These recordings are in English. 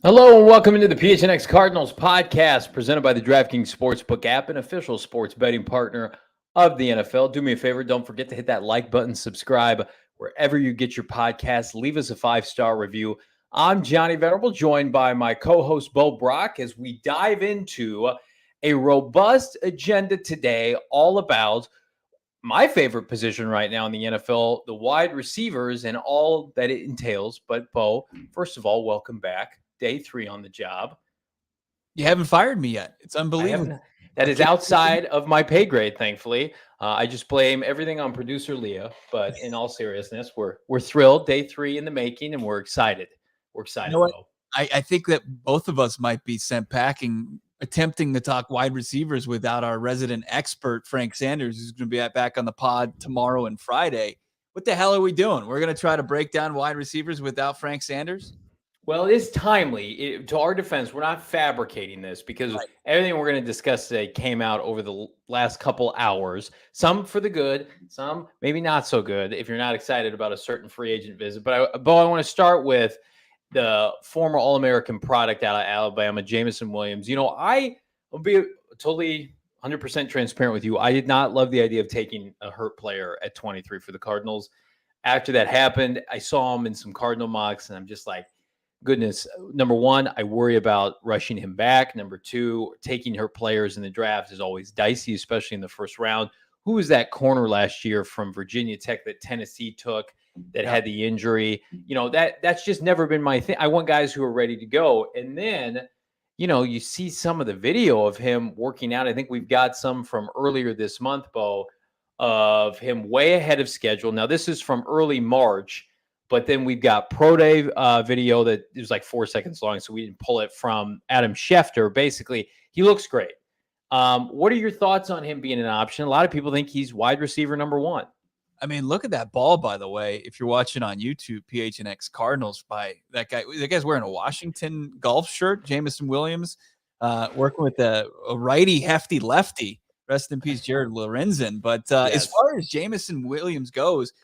Hello and welcome into the PHNX Cardinals podcast presented by the DraftKings Sportsbook app, an official sports betting partner of the NFL. Do me a favor, don't forget to hit that like button, subscribe wherever you get your podcasts. Leave us a 5-star review. I'm Johnny Venerable, joined by my co-host Bo Brock as we dive into a robust agenda today all about my favorite position right now in the NFL, the wide receivers and all that it entails. But Bo, first of all, welcome back. Day 3 on the job. You haven't fired me yet. It's unbelievable. That is outside of my pay grade, thankfully. I just blame everything on producer Leah. But in all seriousness, we're thrilled. Day 3 in the making, and we're excited. We're excited. You know what? I think that both of us might be sent packing, attempting to talk wide receivers without our resident expert, Frank Sanders, who's going to be back on the pod tomorrow and Friday. What the hell are we doing? We're going to try to break down wide receivers without Frank Sanders? Well, it is timely. To our defense, we're not fabricating this because everything we're going to discuss today came out over the last couple hours. Some for the good, some maybe not so good if you're not excited about a certain free agent visit. But Bo, I want to start with the former All-American product out of Alabama, Jameson Williams. You know, I will be totally 100% transparent with you. I did not love the idea of taking a hurt player at 23 for the Cardinals. After that happened, I saw him in some Cardinal mocks, and I'm just like, goodness, number one, I worry about rushing him back. Number two, taking her players in the draft is always dicey, especially in the first round. Who was that corner last year from Virginia Tech that Tennessee took that had the injury? You know, that's just never been my thing. I want guys who are ready to go. And then, you know, you see some of the video of him working out. I think we've got some from earlier this month, Bo, of him way ahead of schedule. Now, this is from early March. But then we've got Pro Day video that is like 4 seconds long, so we didn't pull it from Adam Schefter. Basically, he looks great. What are your thoughts on him being an option? A lot of people think he's wide receiver number 1. I mean, look at that ball, by the way. If you're watching on YouTube, PHNX Cardinals by that guy. That guy's wearing a Washington golf shirt, Jameson Williams, working with a righty, hefty lefty. Rest in peace, Jared Lorenzen. But as far as Jameson Williams goes,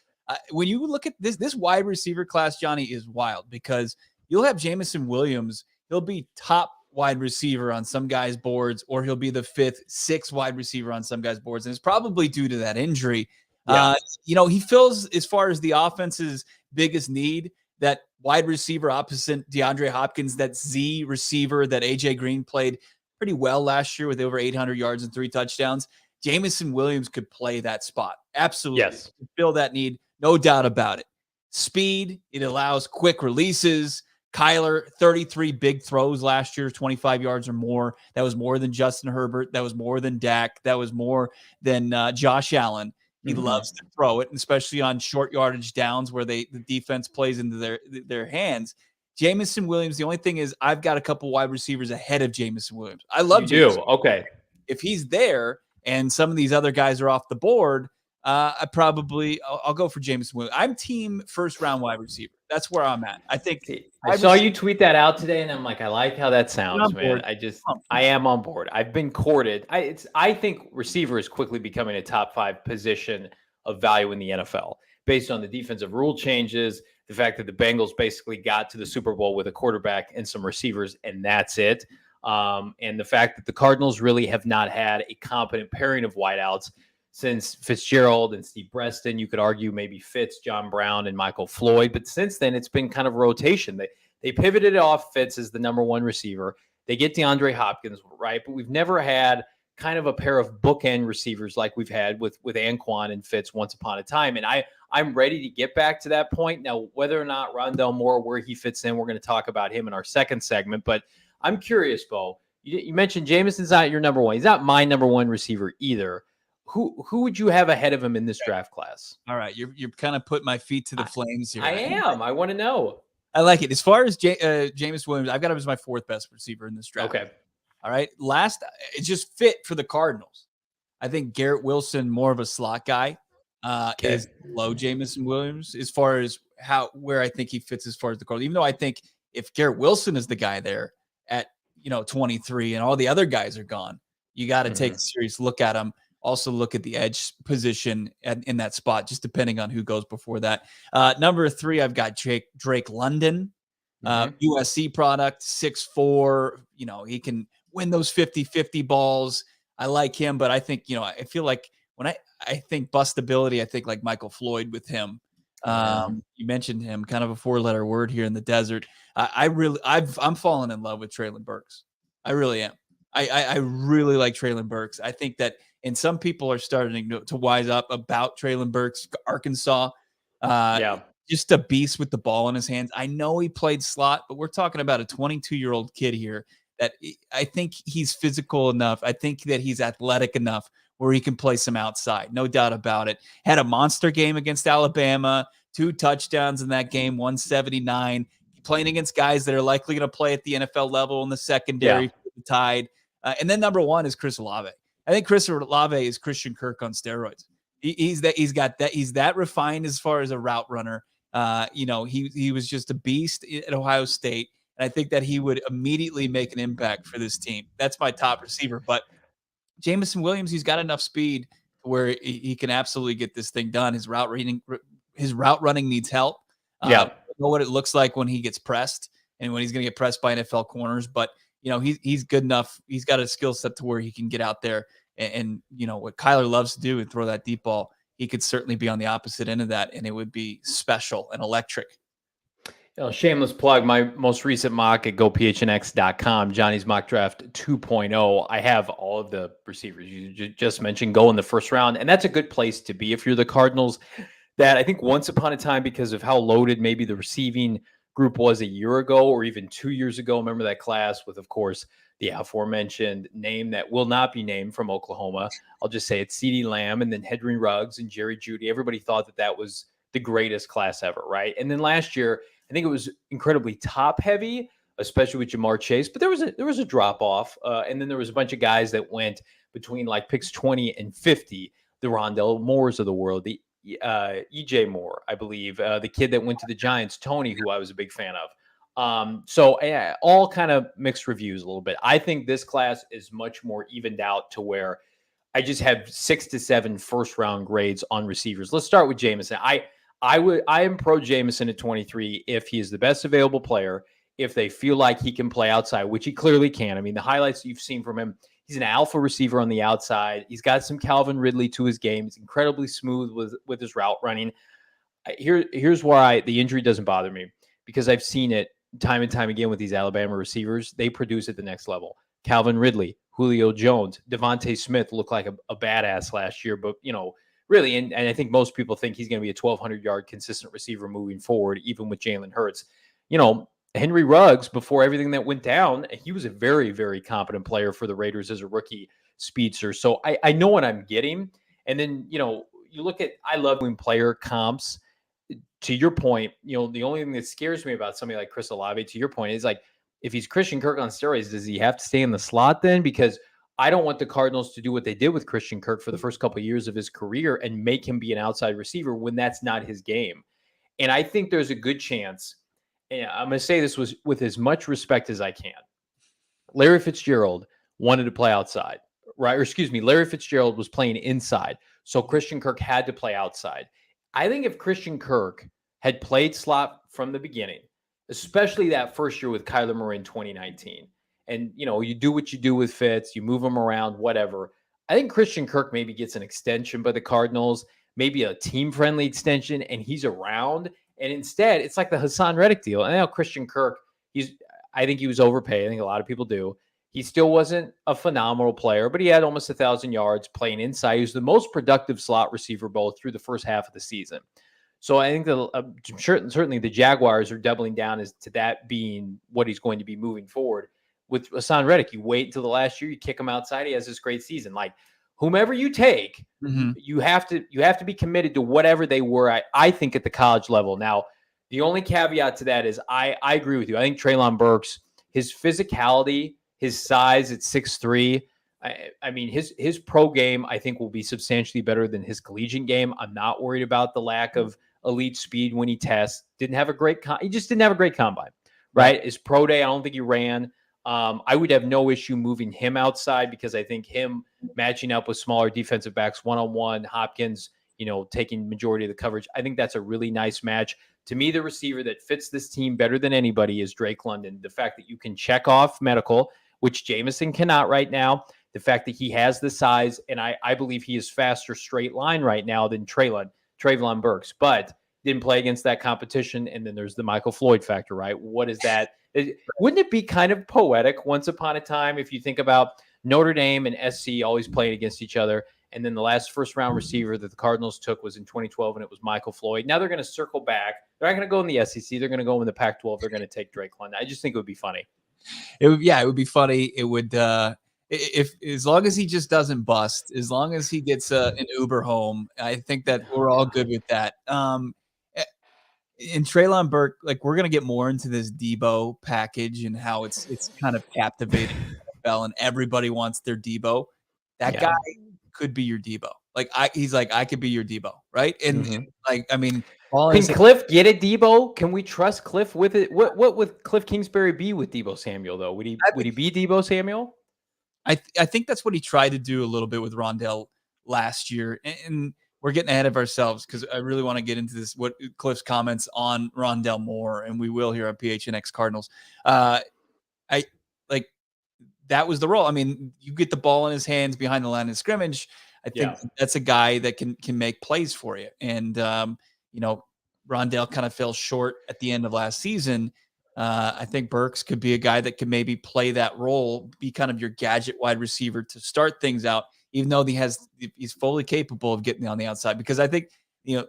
when you look at this wide receiver class, Johnny, is wild because you'll have Jameson Williams. He'll be top wide receiver on some guys' boards, or he'll be the 5th, 6th wide receiver on some guys' boards. And it's probably due to that injury. Yeah. You know, he fills, as far as the offense's biggest need, that wide receiver opposite DeAndre Hopkins, that Z receiver that AJ Green played pretty well last year with over 800 yards and 3 touchdowns. Jameson Williams could play that spot. Absolutely. Yes. Fill that need. No doubt about it. Speed, it allows quick releases. Kyler, 33 big throws last year, 25 yards or more. That was more than Justin Herbert. That was more than Dak. That was more than Josh Allen. He loves to throw it, especially on short yardage downs where the defense plays into their hands. Jameson Williams, the only thing is I've got a couple wide receivers ahead of Jameson Williams. I love Jameson. Okay. If he's there and some of these other guys are off the board, I'll go for Jameson Williams. I'm team first round wide receiver. That's where I'm at. I think I saw you tweet that out today, and I'm like, I like how that sounds, man. I am on board. I've been courted. I think receiver is quickly becoming a top 5 position of value in the NFL based on the defensive rule changes, the fact that the Bengals basically got to the Super Bowl with a quarterback and some receivers, and that's it. And the fact that the Cardinals really have not had a competent pairing of wideouts since Fitzgerald and Steve Breston. You could argue maybe Fitz, John Brown, and Michael Floyd. But since then, it's been kind of rotation. They pivoted off Fitz as the number 1 receiver. They get DeAndre Hopkins, right? But we've never had kind of a pair of bookend receivers like we've had with Anquan and Fitz once upon a time. And I'm ready to get back to that point. Now, whether or not Rondale Moore, where he fits in, we're going to talk about him in our second segment. But I'm curious, Bo. You mentioned Jameson's not your number 1. He's not my number 1 receiver either. Who would you have ahead of him in this draft class? All right, you're kind of putting my feet to the flames here. I am. I want to know. I like it. As far as Jameson Williams, I've got him as my 4th best receiver in this draft. Okay. All right. Last, it just fit for the Cardinals. I think Garrett Wilson, more of a slot guy, is below Jameson Williams as far as where I think he fits as far as the Cardinals. Even though I think if Garrett Wilson is the guy there at 23 and all the other guys are gone, you got to take a serious look at him. Also look at the edge position in that spot, just depending on who goes before that. Number 3, I've got Drake London, USC product, 6'4". He can win those 50-50 balls. I like him, but I think, I feel like when I think bustability, I think like Michael Floyd with him. You mentioned him, kind of a 4-letter word here in the desert. I'm falling in love with Treylon Burks. I really am. I really like Treylon Burks. I think that, and some people are starting to wise up about Treylon Burks, Arkansas. Just a beast with the ball in his hands. I know he played slot, but we're talking about a 22-year-old kid here that I think he's physical enough. I think that he's athletic enough where he can play some outside. No doubt about it. Had a monster game against Alabama, 2 touchdowns in that game, 179. Playing against guys that are likely going to play at the NFL level in the secondary for the Tide. And then number 1 is Chris Olave. I think Chris Olave is Christian Kirk on steroids. He's that refined as far as a route runner. He was just a beast at Ohio State. And I think that he would immediately make an impact for this team. That's my top receiver. But Jameson Williams, he's got enough speed where he can absolutely get this thing done. His route running needs help. I know what it looks like when he gets pressed and when he's going to get pressed by NFL corners. But he's good enough. He's got a skill set to where he can get out there and what Kyler loves to do and throw that deep ball. He could certainly be on the opposite end of that, and it would be special and electric. Shameless plug, my most recent mock at gophnx.com, Johnny's Mock Draft 2.0. I have all of the receivers you just mentioned go in the first round, and that's a good place to be if you're the Cardinals. That I think once upon a time, because of how loaded maybe the receiving group was a year ago or even 2 years ago, remember that class with, of course, the aforementioned name that will not be named from Oklahoma. I'll just say it's CeeDee Lamb and then Henry Ruggs and Jerry Jeudy. Everybody thought that was the greatest class ever, right? And then last year, I think it was incredibly top heavy, especially with Jamar Chase, but there was a drop off. And then there was a bunch of guys that went between like picks 20 and 50, the Rondale Moores of the world, the EJ Moore, I believe, the kid that went to the Giants, Tony, who I was a big fan of. All kind of mixed reviews a little bit. I think this class is much more evened out to where I just have 6 to 7 first round grades on receivers. Let's start with Jameson. I am pro Jameson at 23 if he is the best available player, if they feel like he can play outside, which he clearly can. I mean, the highlights you've seen from him, he's an alpha receiver on the outside. He's got some Calvin Ridley to his game. He's incredibly smooth with his route running. Here's why the injury doesn't bother me, because I've seen it time and time again with these Alabama receivers. They produce at the next level. Calvin Ridley, Julio Jones, Devontae Smith looked like a badass last year, but really, and I think most people think he's going to be a 1,200-yard consistent receiver moving forward, even with Jalen Hurts. Henry Ruggs, before everything that went down, he was a very, very competent player for the Raiders as a rookie speedster. So I know what I'm getting. And then, you look at, I love doing player comps. To your point, the only thing that scares me about somebody like Chris Olave, to your point, is like, if he's Christian Kirk on steroids, does he have to stay in the slot then? Because I don't want the Cardinals to do what they did with Christian Kirk for the first couple of years of his career and make him be an outside receiver when that's not his game. And I think there's a good chance, and I'm going to say this with as much respect as I can. Larry Fitzgerald wanted to play outside, right? Or excuse me, Larry Fitzgerald was playing inside. So Christian Kirk had to play outside. I think if Christian Kirk had played slot from the beginning, especially that first year with Kyler Murray in 2019, and, you do what you do with Fitz, you move him around, whatever. I think Christian Kirk maybe gets an extension by the Cardinals, maybe a team-friendly extension, and he's around. And instead, it's like the Hassan Reddick deal. And now Christian Kirk, I think he was overpaid. I think a lot of people do. He still wasn't a phenomenal player, but he had almost 1,000 yards playing inside. He was the most productive slot receiver both through the first half of the season. So I think certainly the Jaguars are doubling down as to that being what he's going to be moving forward. With Hassan Reddick, you wait until the last year, you kick him outside, he has this great season. Like, whomever you take, you have to be committed to whatever they were. I think at the college level. Now, the only caveat to that is I agree with you. I think Treylon Burks, his physicality, his size at 6'3". I mean, his pro game, I think, will be substantially better than his collegiate game. I'm not worried about the lack of elite speed when he tests. He just didn't have a great combine, right? His pro day, I don't think he ran. I would have no issue moving him outside because I think him matching up with smaller defensive backs one-on-one, Hopkins, taking majority of the coverage. I think that's a really nice match. To me, the receiver that fits this team better than anybody is Drake London. The fact that you can check off medical, which Jameson cannot right now, the fact that he has the size, and I believe he is faster straight line right now than Treylon Burks, but didn't play against that competition. And then there's the Michael Floyd factor, right? What is that? Wouldn't it be kind of poetic once upon a time if you think about Notre Dame and SC always playing against each other, and then the last first-round receiver that the Cardinals took was in 2012, and it was Michael Floyd. Now they're going to circle back. They're not going to go in the SEC. They're going to go in the Pac-12. They're going to take Drake London. I just think it would be funny. It would be funny. It would if as long as he just doesn't bust, as long as he gets an Uber home, I think that we're all good with that. In Treylon Burke, like, we're gonna get more into this Debo package and how it's kind of captivating the NFL and everybody wants their Debo. That guy could be your Debo. He's like, I could be your Debo, right? And I mean, can Cliff get a Debo? Can we trust Cliff with it? What would Cliff Kingsbury be with Debo Samuel though? Would he be Debo Samuel? I think that's what he tried to do a little bit with Rondale last year, and we're getting ahead of ourselves because I really want to get into this. What Cliff's comments on Rondale Moore, and we will here on PHNX Cardinals. That was the role. I mean, you get the ball in his hands behind the line of scrimmage. I think that's a guy that can make plays for you. And Rondale kind of fell short at the end of last season. I think Burks could be a guy that could maybe play that role, be kind of your gadget wide receiver to start things out, even though he's fully capable of getting on the outside. Because I think,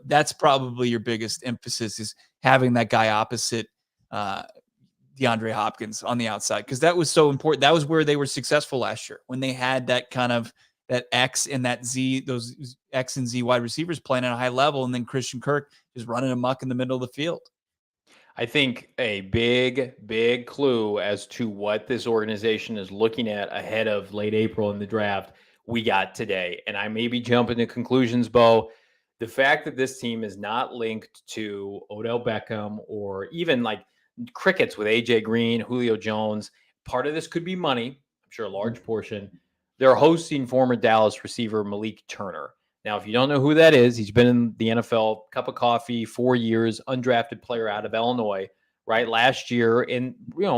that's probably your biggest emphasis is having that guy opposite DeAndre Hopkins on the outside, because that was so important. That was where they were successful last year, when they had that kind of that X and that Z, those X and Z wide receivers playing at a high level, and then Christian Kirk just running amok in the middle of the field. I think a big clue as to what this organization is looking at ahead of late April in the draft we got today. And I may be jumping to conclusions, Bo. The fact that this team is not linked to Odell Beckham or even like crickets with AJ Green, Julio Jones, part of this could be money. I'm sure a large portion. They're hosting former Dallas receiver Malik Turner. Now, if you don't know who that is, he's been in the NFL, cup of coffee, 4 years, undrafted player out of Illinois, right? Last year in,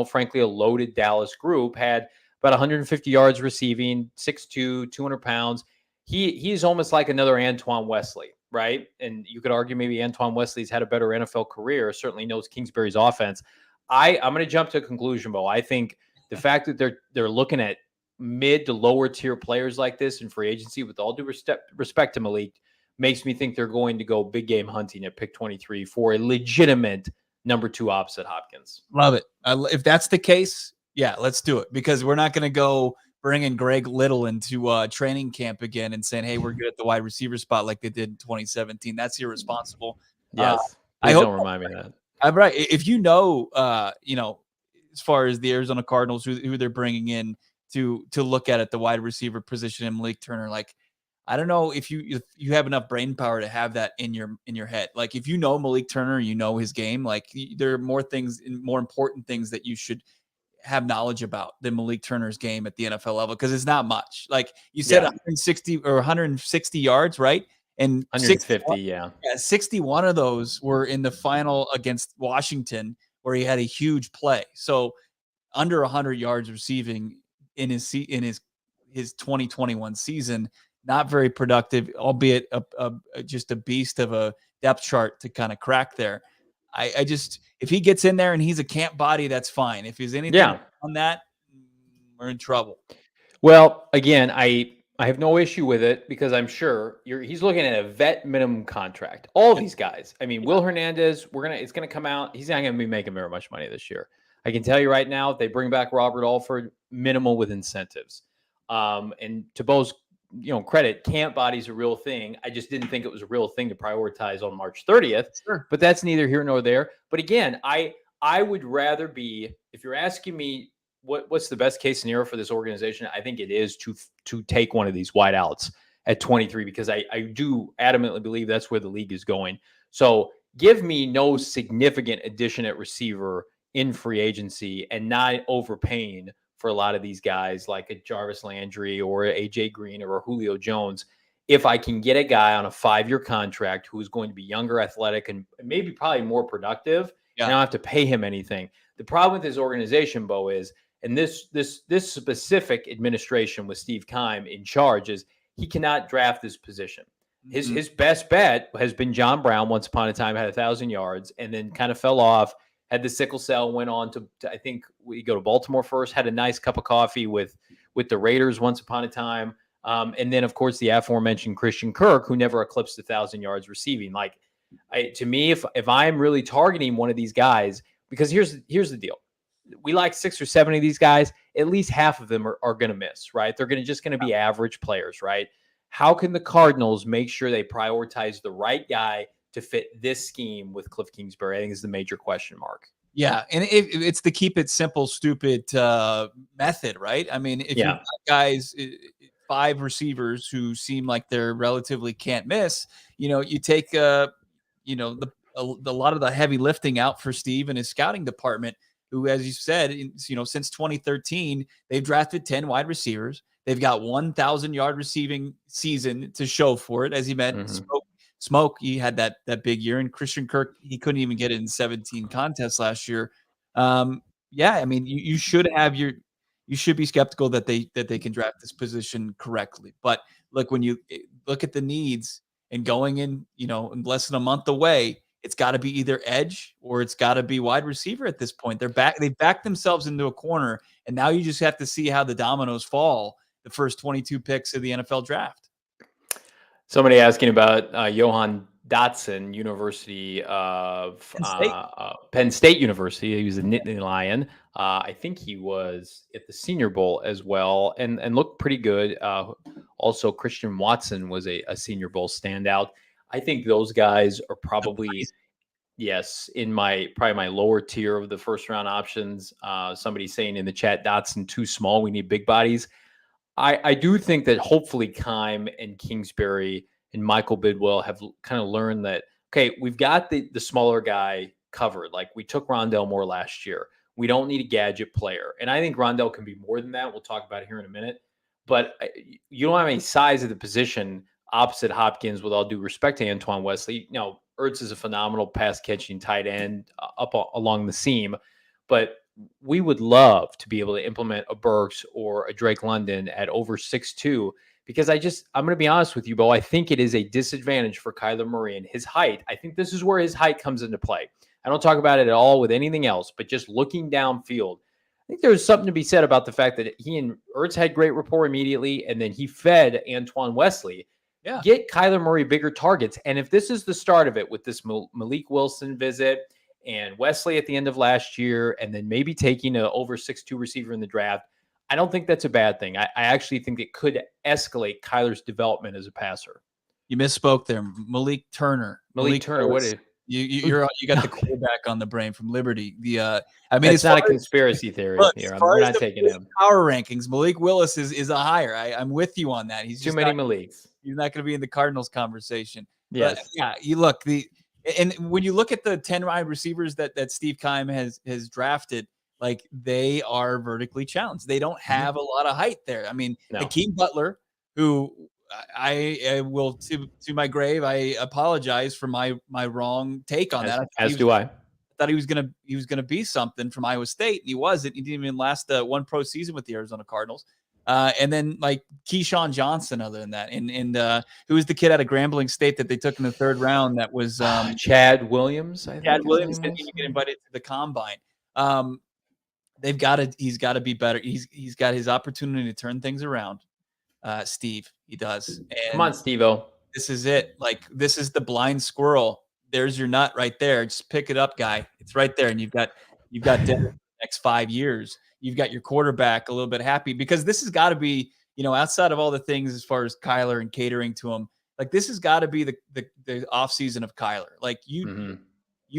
frankly, a loaded Dallas group, had about 150 yards receiving, 6'2", 200 pounds. He's almost like another Antoine Wesley, right? And you could argue maybe Antoine Wesley's had a better NFL career, certainly knows Kingsbury's offense. I'm going to jump to a conclusion, Bo. I think the fact that they're looking at mid to lower tier players like this in free agency, with all due respect to Malik, makes me think they're going to go big game hunting at pick 23 for a legitimate number 2 opposite Hopkins. Love it. If that's the case, yeah, let's do it, because we're not going to go bringing Greg Little into training camp again and saying, hey, we're good at the wide receiver spot like they did in 2017. That's irresponsible. Yes. I don't remind me of that. I'm right. If as far as the Arizona Cardinals, who they're bringing in to look at the wide receiver position and Malik Turner, like, I don't know if you have enough brain power to have that in your head. Like, if you know Malik Turner, his game, like, there are more important things that you should have knowledge about than Malik Turner's game at the NFL level, because it's not much. Like you said, 160 yards, right? And 150, 61 of those were in the final against Washington, where he had a huge play. So under 100 yards receiving in his 2021 season, not very productive, albeit just a beast of a depth chart to kind of crack there. I just, if he gets in there and he's a camp body, that's fine. If he's anything on that, we're in trouble. Well, again, I have no issue with it, because I'm sure he's looking at a vet minimum contract. All these guys. I mean, Will Hernandez, it's going to come out. He's not going to be making very much money this year. I can tell you right now, if they bring back Robert Alford, minimal with incentives. And to Bo's credit, camp body's a real thing. I just didn't think it was a real thing to prioritize on March 30th. Sure. But that's neither here nor there. But again, I would rather be, if you're asking me what's the best case scenario for this organization, I think it is to take one of these wideouts at 23, because I do adamantly believe that's where the league is going. So give me no significant addition at receiver in free agency and not overpaying for a lot of these guys like a Jarvis Landry or AJ Green or a Julio Jones. If I can get a guy on a 5-year contract who is going to be younger, athletic, and maybe probably more productive, and I don't have to pay him anything. The problem with this organization, Bo, is, and this specific administration with Steve Keim in charge, is he cannot draft this position. His best bet has been John Brown. Once upon a time, had 1,000 yards, and then kind of fell off. Had the sickle cell, went on to I think we go to Baltimore first. Had a nice cup of coffee with the Raiders once upon a time, and then of course the aforementioned Christian Kirk, who never eclipsed 1,000 yards receiving. Like, to me, if I'm really targeting one of these guys, because here's the deal. We like 6 or 7 of these guys. At least half of them are going to miss, right? They're just going to be average players, right? How can the Cardinals make sure they prioritize the right guy to fit this scheme with Cliff Kingsbury? I think is the major question mark. Yeah, and it's the keep it simple, stupid method, right? I mean, if you've got guys, 5 receivers who seem like they're relatively can't miss, you take a lot of the heavy lifting out for Steve and his scouting department, who, as you said, since 2013, they've drafted 10 wide receivers. They've got 1,000-yard receiving season to show for it. As he meant, Smoke, he had that big year, and Christian Kirk, he couldn't even get it in 17 contests last year. I mean, you should be skeptical that they can draft this position correctly. But look, when you look at the needs and going in, in less than a month away, it's got to be either edge or it's got to be wide receiver at this point. They've backed themselves into a corner, and now you just have to see how the dominoes fall the first 22 picks of the NFL draft. Somebody asking about Johan Dotson, University of Penn State University. He was a Nittany Lion. I think he was at the Senior Bowl as well, and looked pretty good. Also, Christian Watson was a Senior Bowl standout. I think those guys are probably, yes, in probably my lower tier of the first round options. Somebody's saying in the chat, Dotson too small. We need big bodies. I do think that hopefully Keim and Kingsbury and Michael Bidwell have kind of learned that, okay, we've got the smaller guy covered. Like, we took Rondale Moore last year. We don't need a gadget player. And I think Rondale can be more than that. We'll talk about it here in a minute. But you don't have any size of the position opposite Hopkins, with all due respect to Antoine Wesley. Ertz is a phenomenal pass-catching tight end up along the seam. But we would love to be able to implement a Burks or a Drake London at over 6'2", because I'm going to be honest with you, Bo. I think it is a disadvantage for Kyler Murray and his height. I think this is where his height comes into play. I don't talk about it at all with anything else, but just looking downfield, I think there's something to be said about the fact that he and Ertz had great rapport immediately, and then he fed Antoine Wesley. Yeah. Get Kyler Murray bigger targets. And if this is the start of it with this Malik Wilson visit and Wesley at the end of last year, and then maybe taking an over 6'2" receiver in the draft, I don't think that's a bad thing. I actually think it could escalate Kyler's development as a passer. You misspoke there. Malik Turner. Malik Turner. What is you got the quarterback on the brain from Liberty. It's not a conspiracy theory here. We're not taking him. Power rankings. Malik Willis is a higher. I'm with you on that. He's too many Maliks. He's not going to be in the Cardinals conversation. Yes. But, yeah. You look and when you look at the 10 wide receivers that Steve Keim has drafted, like, they are vertically challenged. They don't have a lot of height there. I mean, Hakeem Butler, who I will to my grave, I apologize for my wrong take on that. As do I. I thought he was gonna be something from Iowa State, and he wasn't. He didn't even last one pro season with the Arizona Cardinals. And then like Keyshawn Johnson, other than that, and who was the kid out of Grambling State that they took in the 3rd round? That was Chad Williams. Chad Williams didn't even get invited to the combine. He's got to be better. He's got his opportunity to turn things around. Steve, he does. And come on, Steve-O. This is it. Like, this is the blind squirrel. There's your nut right there. Just pick it up, guy. It's right there. And you've got dinner for the next 5 years. You've got your quarterback a little bit happy, because this has got to be, outside of all the things as far as Kyler and catering to him, like this has got to be the offseason of Kyler. Like you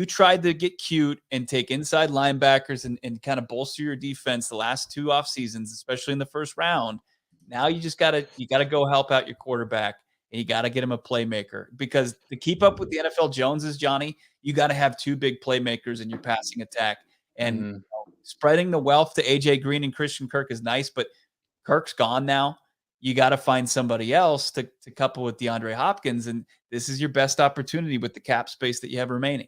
tried to get cute and take inside linebackers and kind of bolster your defense the last 2 off seasons, especially in the first round. Now you just gotta go help out your quarterback, and you got to get him a playmaker, because to keep up with the NFL Joneses, Johnny, you got to have 2 big playmakers in your passing attack. And spreading the wealth to AJ Green and Christian Kirk is nice, but Kirk's gone now. You got to find somebody else to couple with DeAndre Hopkins, and this is your best opportunity with the cap space that you have remaining.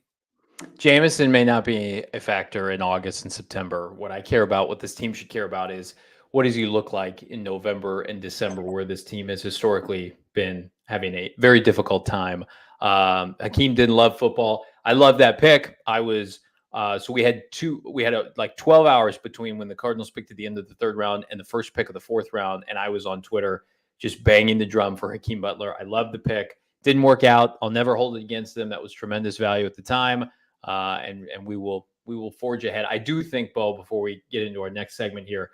Jameson may not be a factor in August and September. What I care about, what this team should care about, is what does he look like in November and December, where this team has historically been having a very difficult time. Hakeem didn't love football. I love that pick. I was so we had 12 hours between when the Cardinals picked at the end of the 3rd round and the first pick of the 4th round, and I was on Twitter just banging the drum for Hakeem Butler. I love the pick. Didn't work out. I'll never hold it against them. That was tremendous value at the time. And we will forge ahead. I do think, Bo, before we get into our next segment here,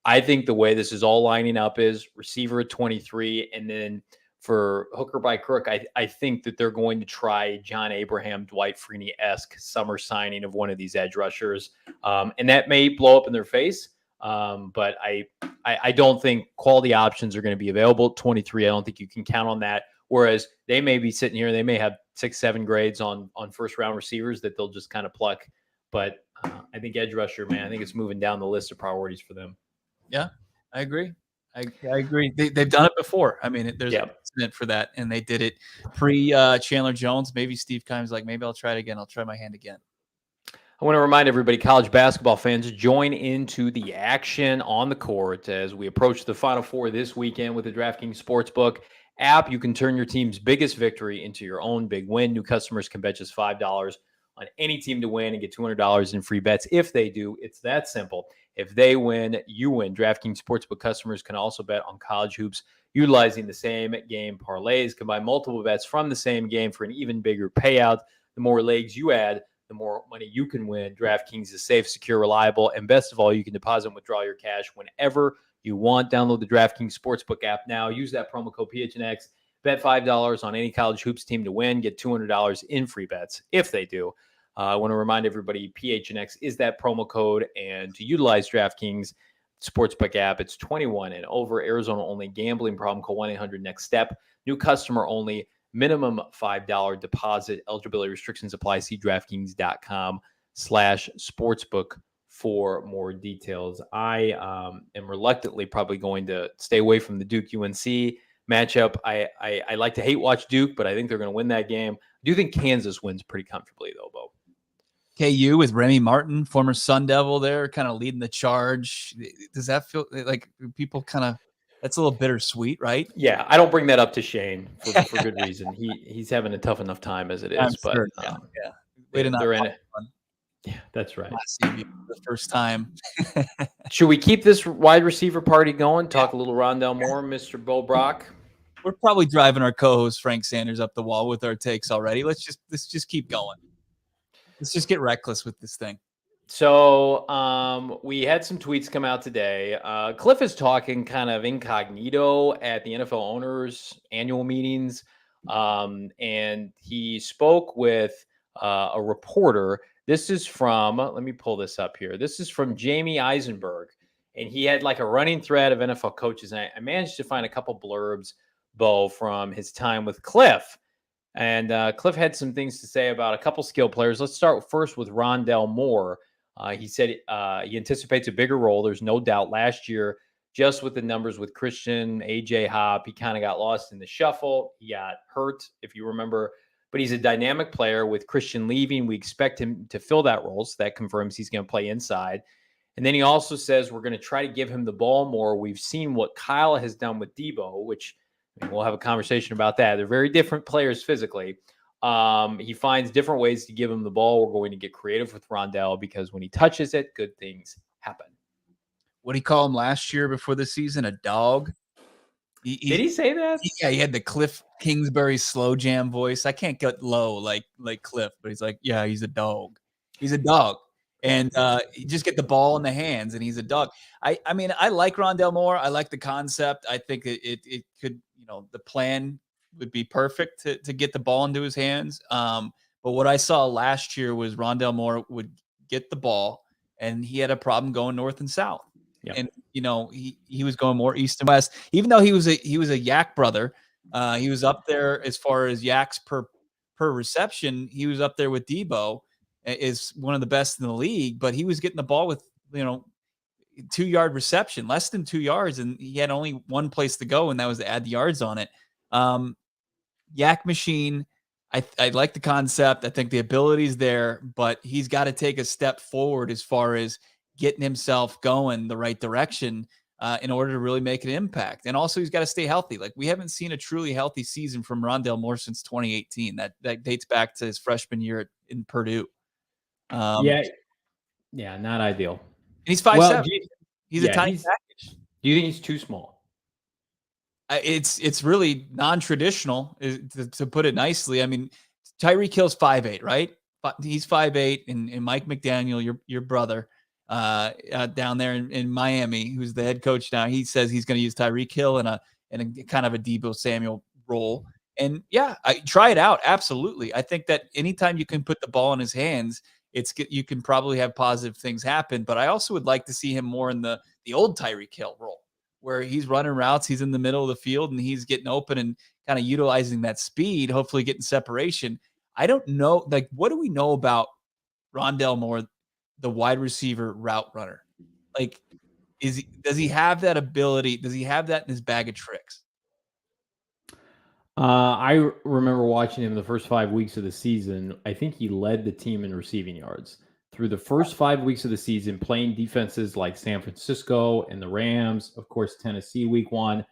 I think the way this is all lining up is receiver at 23, and then for hooker by crook, I think that they're going to try John Abraham, Dwight Freeney-esque summer signing of one of these edge rushers, and that may blow up in their face. But I don't think quality options are going to be available at 23. I don't think you can count on that. Whereas they may be sitting here, they may have 6-7 grades on first round receivers that they'll just kind of pluck. But I think edge rusher, man, I think it's moving down the list of priorities for them. Yeah, I agree. I agree. They've done it before. I mean, there's a precedent for that, and they did it pre Chandler Jones. Maybe Steve Keim's like, maybe I'll try it again. I'll try my hand again. I want to remind everybody, college basketball fans, join into the action on the court as we approach the Final Four this weekend with the DraftKings Sportsbook app. You can turn your team's biggest victory into your own big win. New customers can bet just $5 on any team to win and get $200 in free bets if they do. It's that simple. If they win, you win. DraftKings Sportsbook customers can also bet on college hoops utilizing the same game parlays. Combine multiple bets from the same game for an even bigger payout. The more legs you add, the more money you can win. DraftKings is safe, secure, reliable, and best of all, you can deposit and withdraw your cash whenever you want. Download the DraftKings Sportsbook app now. Use that promo code PHNX. Bet $5 on any college hoops team to win. Get $200 in free bets if they do. I want to remind everybody, PHNX is that promo code. And to utilize DraftKings Sportsbook app, it's 21 and over. Arizona only. Gambling problem, call 1-800-NEXT-STEP. New customer only. Minimum $5 deposit. Eligibility restrictions apply. See DraftKings.com/sportsbook for more details. I am reluctantly probably going to stay away from the Duke UNC matchup. I like to hate watch Duke, but I think they're going to win that game. I do think Kansas wins pretty comfortably, though, Bo. KU with Remy Martin, former Sun Devil there, kind of leading the charge. Does that feel like people kind of, that's a little bittersweet, right? Yeah, I don't bring that up to Shane for good reason. He's having a tough enough time as it is. Sure. They're in it. Yeah, that's right. The first time. Should we keep this wide receiver party going? Talk a little Rondale Moore, Mr. Bo Brock. We're probably driving our co-host Frank Sanders up the wall with our takes already. Let's just keep going. Let's just get reckless with this thing. So we had some tweets come out today. Cliff is talking kind of incognito at the NFL owners' annual meetings, and he spoke with a reporter. This is from, let me pull this up here. This is from Jamie Eisenberg, and he had like a running thread of NFL coaches, and I managed to find a couple blurbs, Bo, from his time with Cliff. And Cliff had some things to say about a couple skill players. Let's start first with Rondale Moore. He said he anticipates a bigger role. There's no doubt. Last year, just with the numbers with Christian, AJ Hop, he kind of got lost in the shuffle. He got hurt, if you remember. But he's a dynamic player. With Christian leaving, we expect him to fill that role. So that confirms he's going to play inside. And then he also says we're going to try to give him the ball more. We've seen what Kyle has done with Debo, which we'll have a conversation about that. They're very different players physically. He finds different ways to give him the ball. We're going to get creative with Rondale because when he touches it, good things happen. What did he call him last year before the season? A dog? Did he say that? Yeah, he had the Cliff Kingsbury slow jam voice. I can't get low like Cliff, but he's like, yeah, he's a dog. He's a dog. and you just get the ball in the hands, and he's a dog. I mean, I like Rondale Moore. I like the concept. I think it could, the plan would be perfect to get the ball into his hands. But what I saw last year was Rondale Moore would get the ball, and he had a problem going north and south. Yep. And he was going more east and west. Even though he was a yak brother, he was up there as far as yaks per reception. He was up there with Debo, is one of the best in the league. But he was getting the ball with 2-yard reception, less than 2 yards, and he had only one place to go, and that was to add the yards on it. Yak machine. I like the concept. I think the ability's there, but he's got to take a step forward as far as getting himself going the right direction in order to really make an impact. And also, he's got to stay healthy. Like, we haven't seen a truly healthy season from Rondale Moore since 2018. That dates back to his freshman year in Purdue. Yeah, not ideal. And he's 5'7". He's a tiny package. Do you think he's too small? It's really non-traditional, to put it nicely. I mean, Tyreek Hill's 5'8", right? He's 5'8", and Mike McDaniel, your brother, down there in Miami, who's the head coach now, he says he's going to use Tyreek Hill in a kind of a Deebo Samuel role. And I try it out. Absolutely. I think that anytime you can put the ball in his hands, you can probably have positive things happen. But I also would like to see him more in the old Tyreek Hill role, where he's running routes, he's in the middle of the field, and he's getting open and kind of utilizing that speed, hopefully getting separation. I don't know, like, what do we know about Rondale Moore, the wide receiver route runner? Like, does he have that ability? Does he have that in his bag of tricks? I remember watching him the first 5 weeks of the season. I think he led the team in receiving yards through the first 5 weeks of the season, playing defenses like San Francisco and the Rams, of course, Tennessee week 1.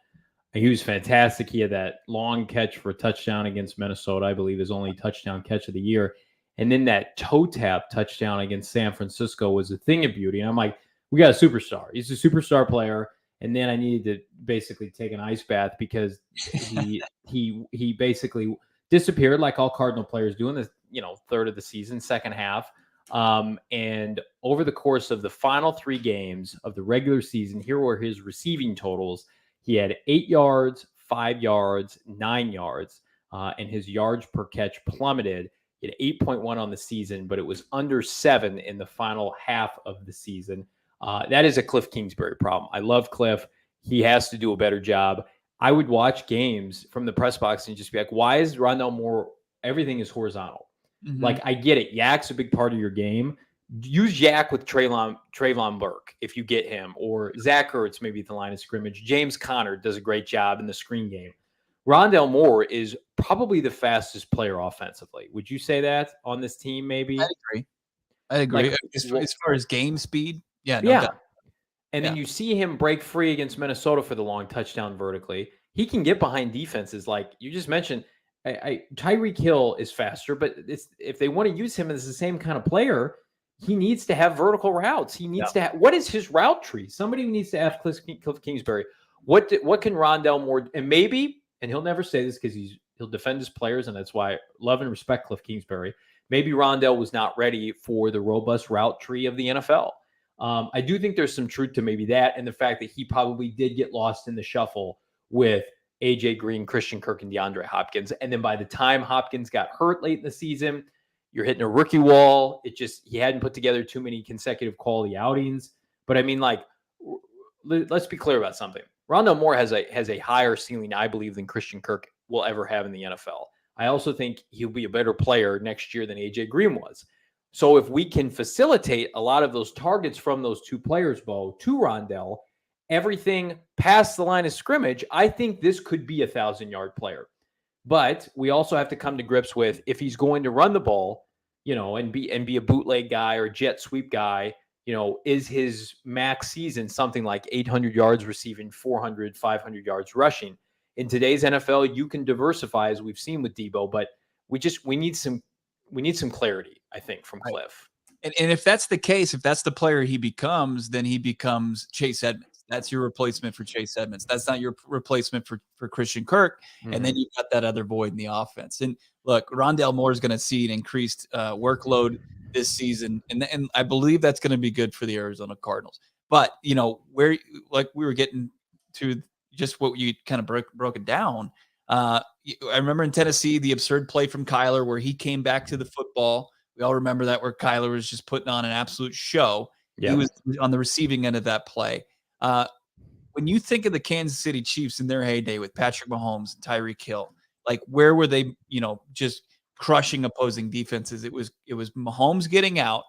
He was fantastic. He had that long catch for a touchdown against Minnesota, I believe his only touchdown catch of the year. And then that toe tap touchdown against San Francisco was a thing of beauty. And I'm like, we got a superstar. He's a superstar player. And then I needed to basically take an ice bath because he basically disappeared like all Cardinal players do in the third of the season, second half. And over the course of the final 3 games of the regular season, here were his receiving totals. He had 8 yards, 5 yards, 9 yards, and his yards per catch plummeted. He had 8.1 on the season, but it was under 7 in the final half of the season. That is a Cliff Kingsbury problem. I love Cliff. He has to do a better job. I would watch games from the press box and just be like, why is Rondale Moore, everything is horizontal? Mm-hmm. Like, I get it. Yak's a big part of your game. Use Yak with Trayvon Burke if you get him, or Zach Ertz maybe at the line of scrimmage. James Conner does a great job in the screen game. Rondale Moore is probably the fastest player offensively. Would you say that on this team maybe? I agree. Like, as far as game speed, yeah. And then you see him break free against Minnesota for the long touchdown vertically. He can get behind defenses like you just mentioned. Tyreek Hill is faster, but if they want to use him as the same kind of player, he needs to have vertical routes. He needs to have, what is his route tree? Somebody needs to ask Cliff Kingsbury, what can Rondale Moore, and maybe, and he'll never say this because he'll defend his players, and that's why I love and respect Cliff Kingsbury. Maybe Rondale was not ready for the robust route tree of the NFL. I do think there's some truth to maybe that, and the fact that he probably did get lost in the shuffle with AJ Green, Christian Kirk, and DeAndre Hopkins. And then by the time Hopkins got hurt late in the season, you're hitting a rookie wall. He hadn't put together too many consecutive quality outings. But I mean, like, let's be clear about something. Rondale Moore has a higher ceiling, I believe, than Christian Kirk will ever have in the NFL. I also think he'll be a better player next year than AJ Green was. So if we can facilitate a lot of those targets from those two players, Bo, to Rondale, everything past the line of scrimmage, I think this could be a 1,000-yard player. But we also have to come to grips with, if he's going to run the ball, and be a bootleg guy or jet sweep guy, is his max season something like 800 yards receiving, 400, 500 yards rushing? In today's NFL, you can diversify, as we've seen with Debo, but we need some clarity, I think, from Cliff. And if that's the case, if that's the player he becomes, then he becomes Chase Edmonds. That's your replacement for Chase Edmonds. That's not your replacement for Christian Kirk. Mm-hmm. And then you've got that other void in the offense. And look, Rondale Moore is going to see an increased workload this season, and I believe that's going to be good for the Arizona Cardinals. But where like we were getting to just what you kind of broke it down. I remember in Tennessee the absurd play from Kyler where he came back to the football. We all remember that, where Kyler was just putting on an absolute show. Yeah. He was on the receiving end of that play. When you think of the Kansas City Chiefs in their heyday with Patrick Mahomes and Tyreek Hill, like where were they, just crushing opposing defenses? It was Mahomes getting out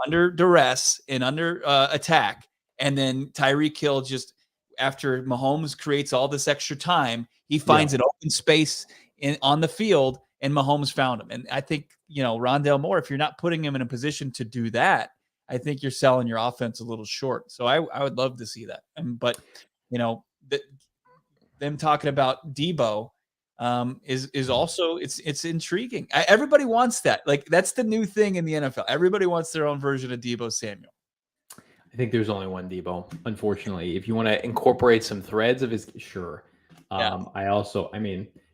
under duress and under attack, and then Tyreek Hill, just after Mahomes creates all this extra time, he finds an open space on the field, and Mahomes found him. And I think, Rondale Moore, if you're not putting him in a position to do that, I think you're selling your offense a little short. So I would love to see that. But them talking about Debo is also it's intriguing. Everybody wants that. Like, that's the new thing in the NFL. Everybody wants their own version of Debo Samuel. I think there's only one Debo, unfortunately. If you want to incorporate some threads of his, sure.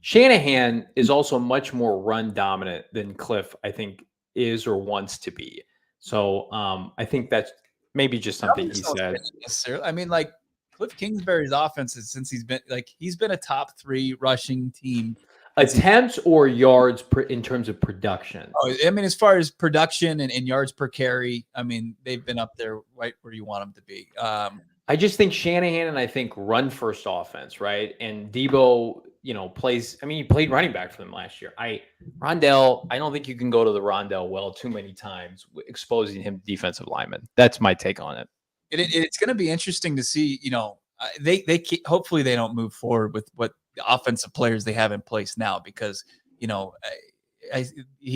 Shanahan is also much more run dominant than Cliff, I think, is or wants to be. So I think that's maybe just something he said. Necessarily. I mean, like Cliff Kingsbury's offense is, since he's been a top 3 rushing team. Attempts or yards in terms of production? Oh, I mean, as far as production and yards per carry, I mean, they've been up there right where you want them to be. I just think Shanahan and I think run first offense, right? And Debo, plays. I mean, he played running back for them last year. Rondale, I don't think you can go to the Rondale well too many times, exposing him to defensive linemen. That's my take on it. It's going to be interesting to see. They hopefully they don't move forward with what the offensive players they have in place now, because he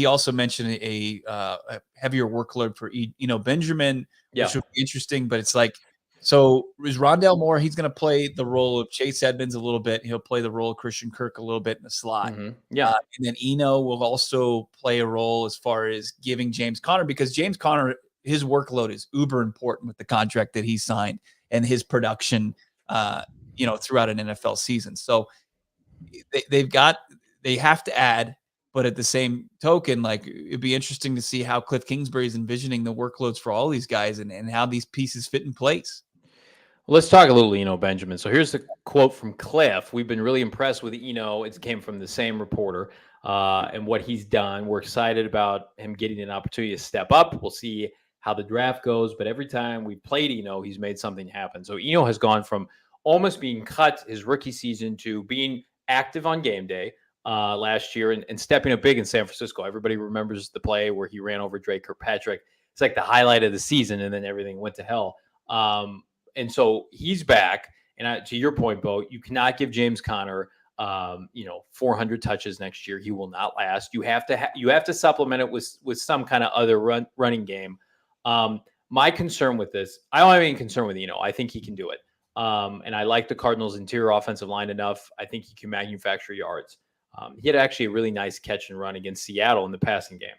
also mentioned a heavier workload for Eno Benjamin, which would be interesting. But it's like, so is Rondale Moore? He's going to play the role of Chase Edmonds a little bit. He'll play the role of Christian Kirk a little bit in the slot. And then Eno will also play a role as far as giving James Conner, because James Conner, his workload is uber important with the contract that he signed and his production, throughout an NFL season. So they have to add, but at the same token, like, it'd be interesting to see how Cliff Kingsbury is envisioning the workloads for all these guys and how these pieces fit in place. Let's talk a little Eno Benjamin. So here's the quote from Cliff. We've been really impressed with Eno. It came from the same reporter and what he's done. We're excited about him getting an opportunity to step up. We'll see how the draft goes, but every time we played Eno, he's made something happen. So Eno has gone from almost being cut his rookie season to being active on game day last year and stepping up big in San Francisco. Everybody remembers the play where he ran over Drake Kirkpatrick. It's like the highlight of the season, and then everything went to hell. And so he's back. And to your point, Bo, you cannot give James Conner, 400 touches next year. He will not last. You have to supplement it with some kind of other running game. My concern with this, I don't have any concern with Eno. I think he can do it. And I like the Cardinals' interior offensive line enough. I think he can manufacture yards. He had actually a really nice catch and run against Seattle in the passing game.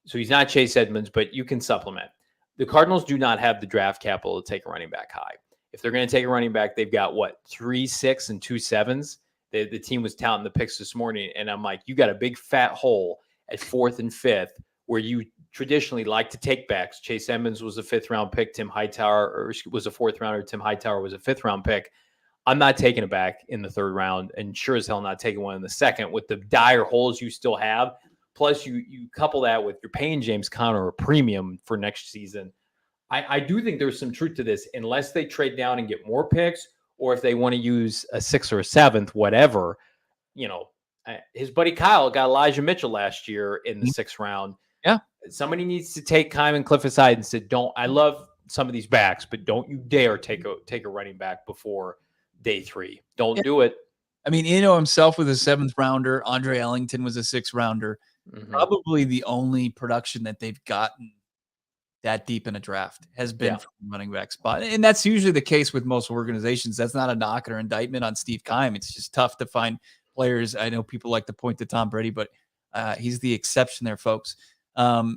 So he's not Chase Edmonds, but you can supplement. The Cardinals do not have the draft capital to take a running back high. If they're going to take a running back, they've got 3 6 and 2 7s. The team was touting the picks this morning, and I'm like, you got a big fat hole at 4th and 5th where you traditionally like to take backs. Chase Edmonds was a 5th-round pick. Tim Hightower was a 4th rounder. Tim Hightower was a 5th-round pick. I'm not taking it back in the 3rd round, and sure as hell not taking one in the 2nd with the dire holes you still have. Plus, you couple that with you're paying James Conner a premium for next season. I do think there's some truth to this, unless they trade down and get more picks, or if they want to use a 6th or a 7th, whatever. His buddy Kyle got Elijah Mitchell last year in the 6th round. Yeah. Somebody needs to take Kyman Cliff aside and said, I love some of these backs, but don't you dare take a running back before day 3. Don't do it. I mean, Eno himself was a 7th rounder. Andre Ellington was a 6th rounder. Mm-hmm. Probably the only production that they've gotten that deep in a draft has been from the running back spot. And that's usually the case with most organizations. That's not a knock or indictment on Steve Keim. It's just tough to find players. I know people like to point to Tom Brady, but he's the exception there, folks. I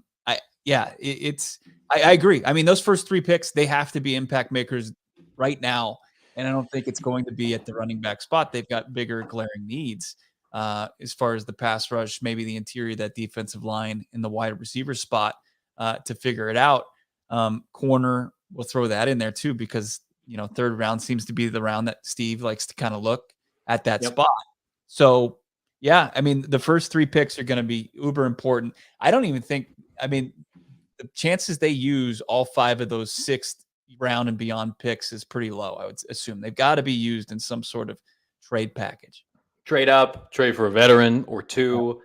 agree. I mean, those first 3 picks, they have to be impact makers right now. And I don't think it's going to be at the running back spot. They've got bigger glaring needs as far as the pass rush, maybe the interior of that defensive line in the wide receiver spot. to figure it out. Corner, we'll throw that in there too, because, third round seems to be the round that Steve likes to kind of look at that spot. So, yeah, I mean, the first 3 picks are going to be uber important. I don't even think, the chances they use all 5 of those 6th round and beyond picks is pretty low. I would assume they've got to be used in some sort of trade package. Trade up, trade for a veteran or 2.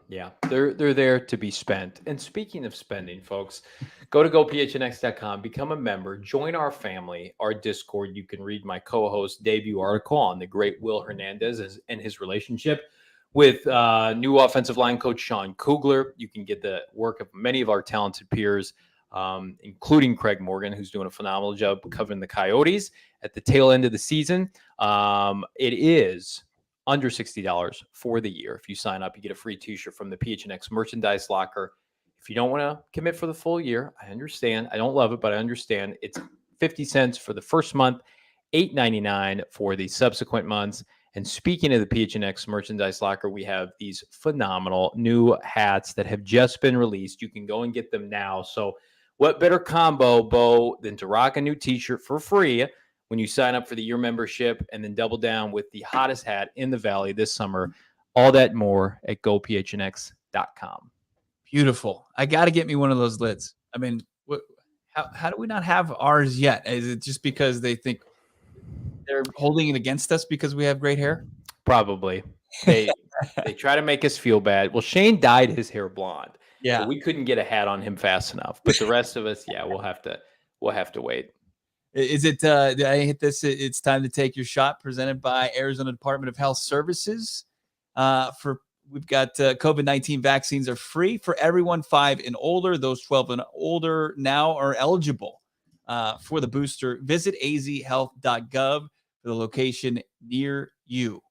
Yeah, they're there to be spent. And speaking of spending, folks, go to gophnx.com, become a member, join our family, our Discord. You can read my co-host debut article on the great Will Hernandez and his relationship with new offensive line coach Sean Kugler. You can get the work of many of our talented peers, including Craig Morgan, who's doing a phenomenal job covering the Coyotes at the tail end of the season. It is under $60 for the year. If you sign up, you get a free t-shirt from the PHNX merchandise locker. If you don't want to commit for the full year, I understand. I don't love it, but I understand. It's 50 cents for the first month, $8.99 for the subsequent months. And speaking of the PHNX merchandise locker, we have these phenomenal new hats that have just been released. You can go and get them now. So what better combo, Bo, than to rock a new t-shirt for free when you sign up for the year membership and then double down with the hottest hat in the Valley this summer. All that more at gophnx.com. Beautiful. I got to get me one of those lids. I mean, how do we not have ours yet? Is it just because they think they're holding it against us because we have great hair? Probably. They try to make us feel bad. Well, Shane dyed his hair blonde. Yeah. So we couldn't get a hat on him fast enough. But the rest of us, yeah, we'll have to wait. Is it, did I hit this? It's time to take your shot, presented by Arizona Department of Health Services. We've got COVID-19 vaccines are free for everyone 5 and older. Those 12 and older now are eligible for the booster. Visit azhealth.gov for the location near you.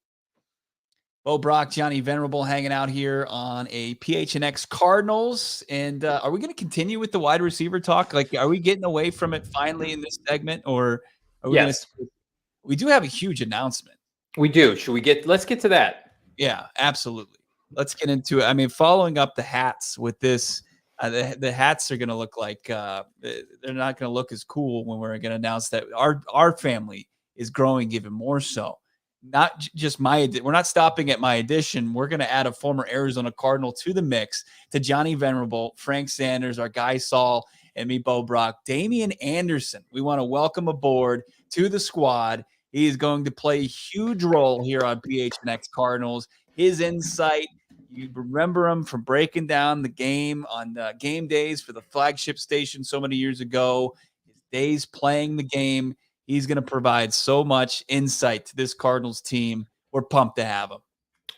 Bo Brock, Johnny Venerable hanging out here on a PHNX Cardinals. And are we going to continue with the wide receiver talk? Like, are we getting away from it finally in this segment? Or are we we do have a huge announcement. We do. Let's get to that. Yeah, absolutely. Let's get into it. I mean, following up the hats with this, the hats are going to look like they're not going to look as cool when we're going to announce that our family is growing even more so. Not just we're not stopping at my addition. We're going to add a former Arizona Cardinal to the mix, to Johnny Venerable, Frank Sanders, our guy Saul, and me, Bo Brock. Damian Anderson, we want to welcome aboard to the squad. He is going to play a huge role here on PHNX Cardinals. His insight, you remember him from breaking down the game on game days for the flagship station so many years ago, his days playing the game. He's going to provide so much insight to this Cardinals team. We're pumped to have him.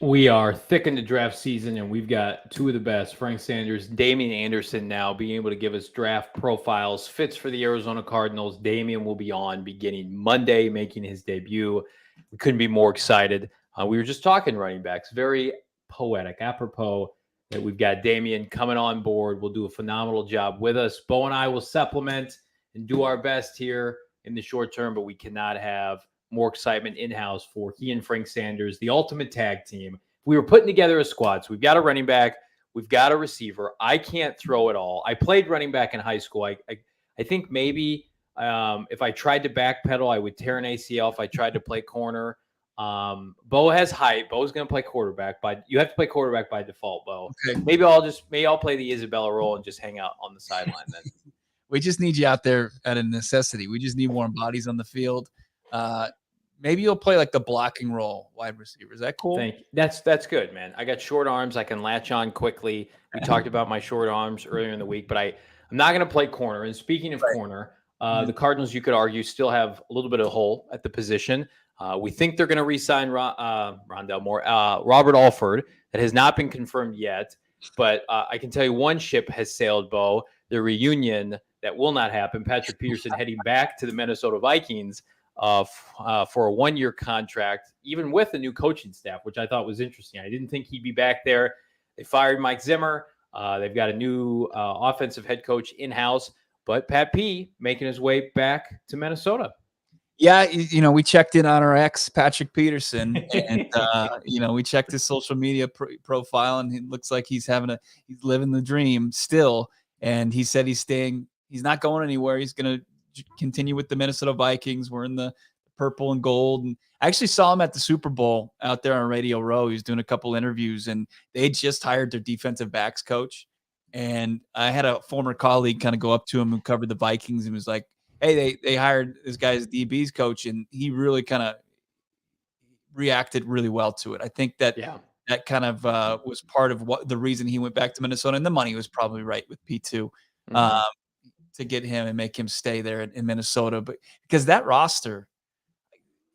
We are thick into draft season, and we've got 2 of the best, Frank Sanders, Damian Anderson, now being able to give us draft profiles, fits for the Arizona Cardinals. Damian will be on beginning Monday, making his debut. We couldn't be more excited. We were just talking running backs, very poetic, apropos that we've got Damian coming on board. Will do a phenomenal job with us. Bo and I will supplement and do our best here in the short term, but we cannot have more excitement in-house for he and Frank Sanders, the ultimate tag team. We were putting together a squad. So we've got a running back, we've got a receiver. I can't throw it all. I played running back in high school. I think maybe if I tried to backpedal, I would tear an ACL if I tried to play corner. Bo has height. Bo's going to play quarterback, but you have to play quarterback by default, Bo. Okay. Maybe I'll play the Isabella role and just hang out on the sideline then. We just need you out there at a necessity. We just need warm bodies on the field. Maybe you'll play like the blocking role, wide receiver. Is that cool? Thank you. That's good, man. I got short arms. I can latch on quickly. We talked about my short arms earlier in the week, but I'm not going to play corner. And speaking of corner, the Cardinals, you could argue, still have a little bit of a hole at the position. We think they're going to re-sign Rondale Moore, Robert Alford. That has not been confirmed yet, but I can tell you one ship has sailed, Bo. The reunion that will not happen. Patrick Peterson heading back to the Minnesota Vikings for a 1-year contract, even with a new coaching staff, which I thought was interesting. I didn't think he'd be back there. They fired Mike Zimmer. They've got a new offensive head coach in-house, but Pat P making his way back to Minnesota. Yeah, we checked in on our ex, Patrick Peterson, and we checked his social media profile, and it looks like he's living the dream still. And he said he's staying. He's not going anywhere. He's going to continue with the Minnesota Vikings. We're in the purple and gold. And I actually saw him at the Super Bowl out there on Radio Row. He was doing a couple interviews, and they just hired their defensive backs coach. And I had a former colleague kind of go up to him who covered the Vikings and was like, hey, they hired this guy as DB's coach, and he really kind of reacted really well to it. I think that that kind of was part of what the reason he went back to Minnesota, and the money was probably right with P2 to get him and make him stay there in Minnesota. But because that roster,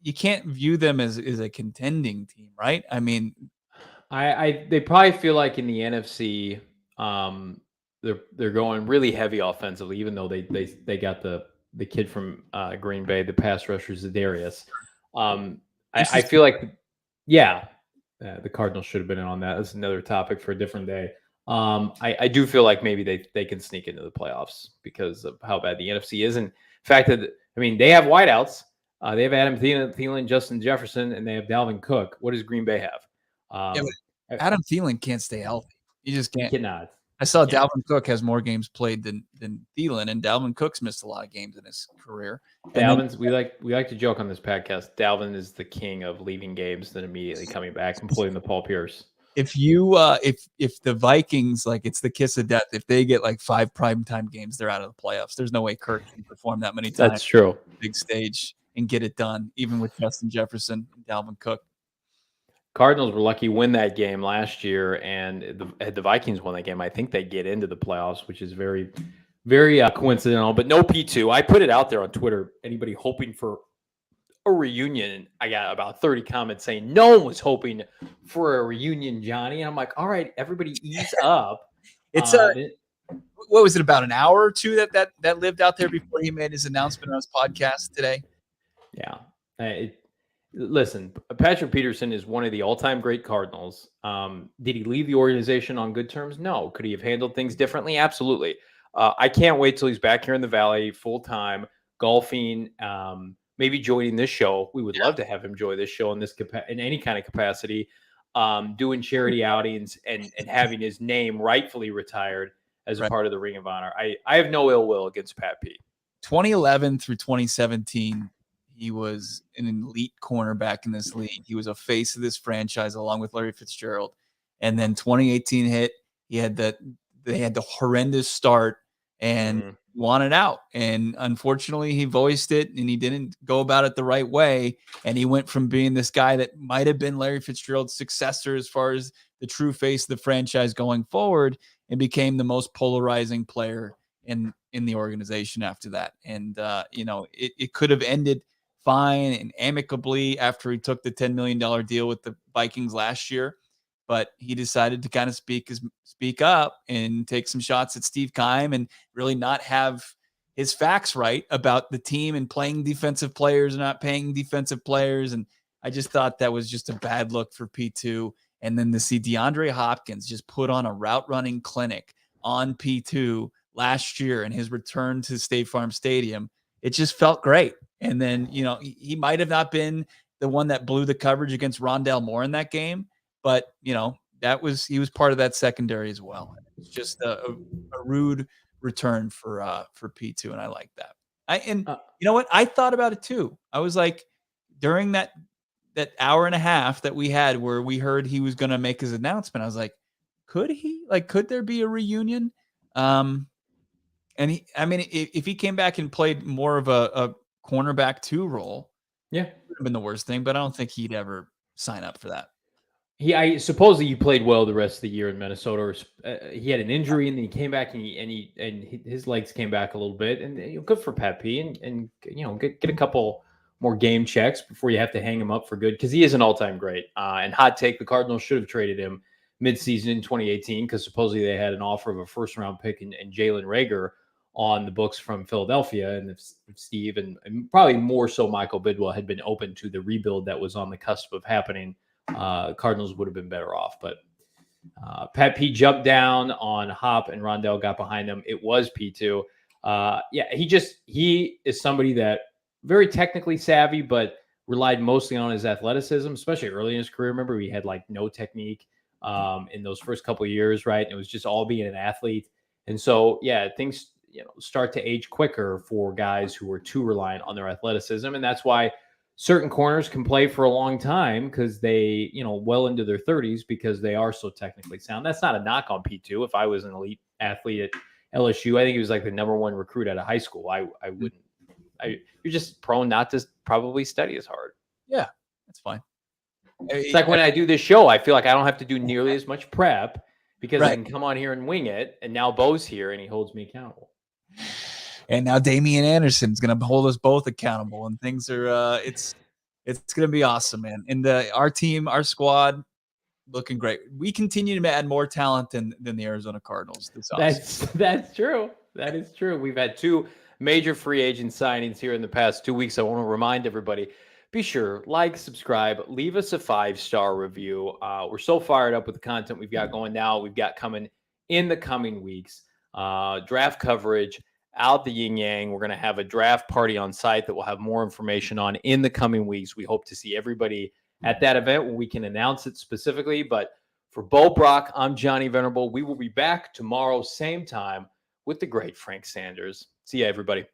you can't view them as a contending team, right? I mean, they probably feel like in the NFC, they're going really heavy offensively, even though they got the kid from Green Bay, the pass rusher Zadarius. I feel like, the Cardinals should have been in on that. That's another topic for a different day. I do feel like maybe they can sneak into the playoffs because of how bad the NFC is. And the fact that, I mean, they have wideouts. They have Adam Thielen, Justin Jefferson, and they have Dalvin Cook. What does Green Bay have? Adam Thielen can't stay healthy. You just can't. He cannot. I saw Dalvin Cook has more games played than Thielen, and Dalvin Cook's missed a lot of games in his career. Dalvin's, we like to joke on this podcast. Dalvin is the king of leaving games, then immediately coming back and pulling the Paul Pierce. If you if the Vikings, like, it's the kiss of death, if they get like 5 primetime games, they're out of the playoffs. There's no way Kirk can perform that many times. That's true. Big stage and get it done, even with Justin Jefferson and Dalvin Cook. Cardinals were lucky to win that game last year, and the Vikings won that game, I think they get into the playoffs, which is very, very coincidental. But no P2. I put it out there on Twitter. Anybody hoping for a reunion? I got about 30 comments saying no one was hoping for a reunion, Johnny. And I'm like, all right, everybody ease up. It's what was it, about an hour or two that lived out there before he made his announcement on his podcast today? Yeah. Listen, Patrick Peterson is one of the all-time great Cardinals. Did he leave the organization on good terms? No. Could he have handled things differently? Absolutely. I can't wait till he's back here in the Valley full-time, golfing, maybe joining this show. We would love to have him join this show in any kind of capacity, doing charity outings and having his name rightfully retired as a part of the Ring of Honor. I have no ill will against Pat P. 2011 through 2017, he was an elite cornerback in this league. He was a face of this franchise along with Larry Fitzgerald. And then 2018 hit. They had the horrendous start and wanted out. And unfortunately, he voiced it and he didn't go about it the right way. And he went from being this guy that might have been Larry Fitzgerald's successor as far as the true face of the franchise going forward, and became the most polarizing player in the organization after that. And, it could have ended fine and amicably after he took the $10 million deal with the Vikings last year. But he decided to kind of speak up and take some shots at Steve Keim and really not have his facts right about the team and playing defensive players and not paying defensive players. And I just thought that was just a bad look for P2. And then to see DeAndre Hopkins just put on a route running clinic on P2 last year in his return to State Farm Stadium, it just felt great. And then, he might have not been the one that blew the coverage against Rondale Moore in that game, but he was part of that secondary as well. It's just a rude return for P2, and I like that. You know what? I thought about it too. I was like, during that hour and a half that we had where we heard he was going to make his announcement, I was like, could there be a reunion? And if he came back and played more of a cornerback 2 role, it would have been the worst thing, but I don't think he'd ever sign up for that. I supposedly he played well the rest of the year in Minnesota. He had an injury and then he came back and his legs came back a little bit, and good for Pat P. And get a couple more game checks before you have to hang him up for good, because he is an all-time great. And hot take, the Cardinals should have traded him midseason in 2018 because supposedly they had an offer of a first-round pick and Jalen Reagor on the books from Philadelphia. And if Steve and probably more so Michael Bidwell had been open to the rebuild that was on the cusp of happening, Cardinals would have been better off. But Pat P jumped down on Hop and Rondale got behind him. It was P2. He is somebody that very technically savvy, but relied mostly on his athleticism, especially early in his career. Remember, he had like no technique in those first couple of years, right? And it was just all being an athlete. And so, yeah, things start to age quicker for guys who are too reliant on their athleticism. And that's why certain corners can play for a long time because they, well into their 30s because they are so technically sound. That's not a knock on P2. If I was an elite athlete at LSU, I think he was like the #1 recruit out of high school. I wouldn't. You're just prone not to probably study as hard. Yeah, that's fine. It's like when I do this show, I feel like I don't have to do nearly as much prep because I can come on here and wing it. And now Bo's here and he holds me accountable. And now Damian Anderson's going to hold us both accountable, and things are it's going to be awesome, man. And our team, our squad, looking great. We continue to add more talent than the Arizona Cardinals. That's true. That is true. We've had 2 major free agent signings here in the past 2 weeks. I want to remind everybody, be sure, like, subscribe, leave us a 5-star review. We're so fired up with the content we've got going now. We've got coming in the coming weeks. Draft coverage, out the yin yang. We're going to have a draft party on site that we'll have more information on in the coming weeks. We hope to see everybody at that event when we can announce it specifically. But for Bo Brock, I'm Johnny Venerable. We will be back tomorrow, same time, with the great Frank Sanders. See ya, everybody.